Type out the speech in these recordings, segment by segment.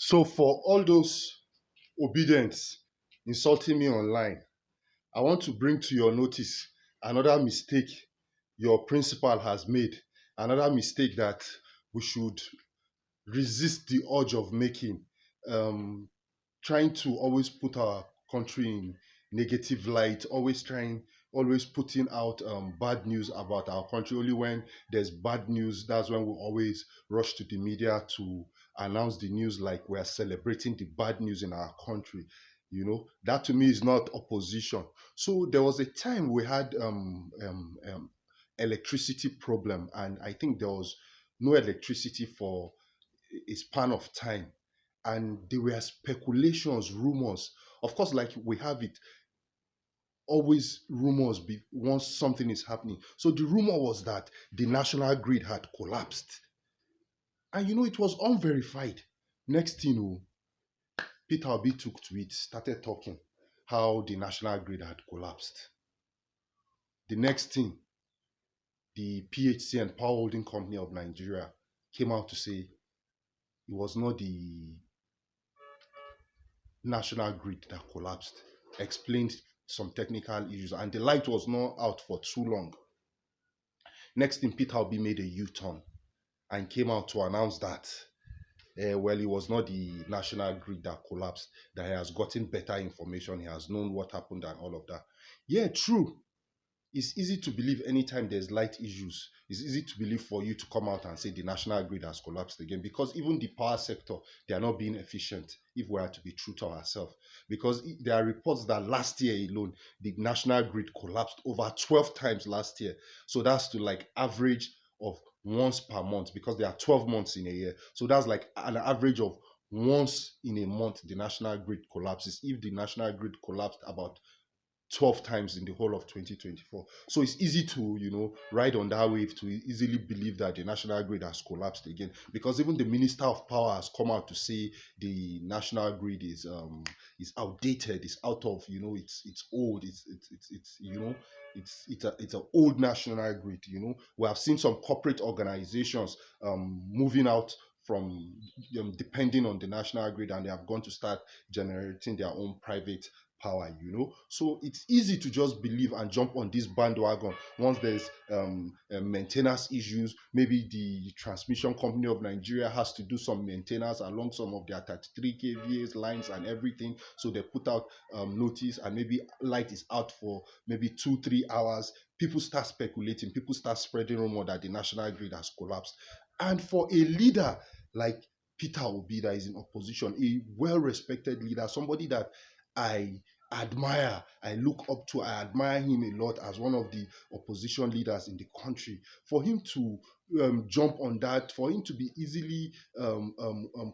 So for all those obedience insulting me online, I want to bring to your notice another mistake your principal has made, another mistake that we should resist the urge of making, um, trying to always put our country in negative light, always putting out bad news about our country. Only when there's bad news, that's when we always rush to the media to announce the news like we're celebrating the bad news in our country. That to me is not opposition. So there was a time we had electricity problem, and I think there was no electricity for a span of time, and there were speculations, rumors. Of course, like we have it, always rumors once something is happening. So the rumor was that the national grid had collapsed, and it was unverified. Next thing, Peter Obi took to it, started talking how the national grid had collapsed. The next thing, the PHC and Power Holding Company of Nigeria came out to say it was not the national grid that collapsed, explained some technical issues, and the light was not out for too long. Next thing, Peter Obi made a U-turn and came out to announce that, well, it was not the national grid that collapsed, that he has gotten better information, he has known what happened and all of that. Yeah, true. It's easy to believe anytime there's light issues. It's easy to believe for you to come out and say the national grid has collapsed again, because even the power sector, they are not being efficient, if we are to be true to ourselves. Because there are reports that last year alone, the national grid collapsed over 12 times last year. So that's to like average of once per month, because there are 12 months in a year. So that's like an average of once in a month the national grid collapses. If the national grid collapsed about 12 times in the whole of 2024. So it's easy to, ride on that wave, to easily believe that the national grid has collapsed again, because even the Minister of Power has come out to say the national grid is outdated, it's out of, it's old, it's an old national grid. We have seen some corporate organizations moving out from depending on the national grid, and they have gone to start generating their own private power. So it's easy to just believe and jump on this bandwagon once there's maintenance issues. Maybe the transmission company of Nigeria has to do some maintenance along some of their 33 kVA lines and everything, so they put out notice, and maybe light is out for maybe 2-3 hours. People start speculating, people start spreading rumor that the national grid has collapsed. And for a leader like Peter Obi, that is in opposition, a well-respected leader, somebody that I admire, I look up to, I admire him a lot as one of the opposition leaders in the country. For him to jump on that, for him to be easily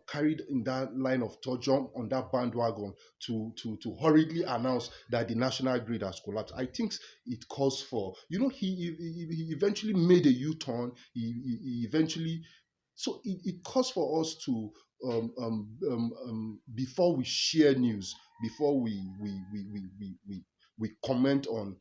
carried in that line of thought, jump on that bandwagon to hurriedly announce that the national grid has collapsed, I think it calls for, he eventually made a U-turn. He eventually, so it calls for us to before we share news, before we comment on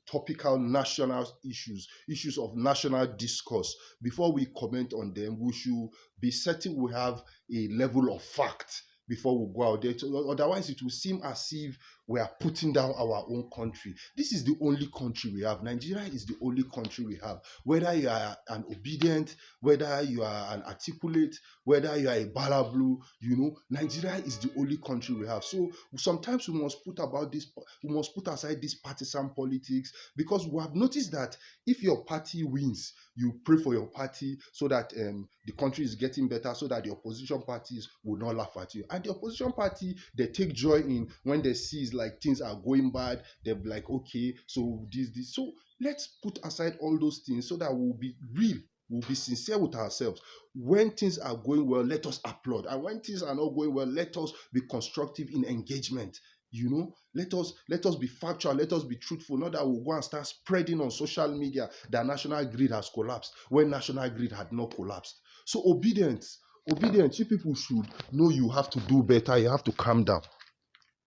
topical national issues of national discourse, before we comment on them, we should be certain we have a level of fact before we go out there. Otherwise, it will seem as if we are putting down our own country. This is the only country we have. Nigeria is the only country we have. Whether you are an obedient, whether you are an articulate, whether you are a balablu, Nigeria is the only country we have. So sometimes we must put aside this partisan politics, because we have noticed that if your party wins, you pray for your party so that the country is getting better, so that the opposition parties will not laugh at you. And the opposition party, they take joy in when they see like things are going bad. They're like, okay, so this. So let's put aside all those things so that we'll be real. We'll be sincere with ourselves. When things are going well, let us applaud. And when things are not going well, let us be constructive in engagement. Let us be factual, let us be truthful. Not that we'll go and start spreading on social media that national grid has collapsed when national grid had not collapsed. So obedience, you people should know you have to do better, you have to calm down.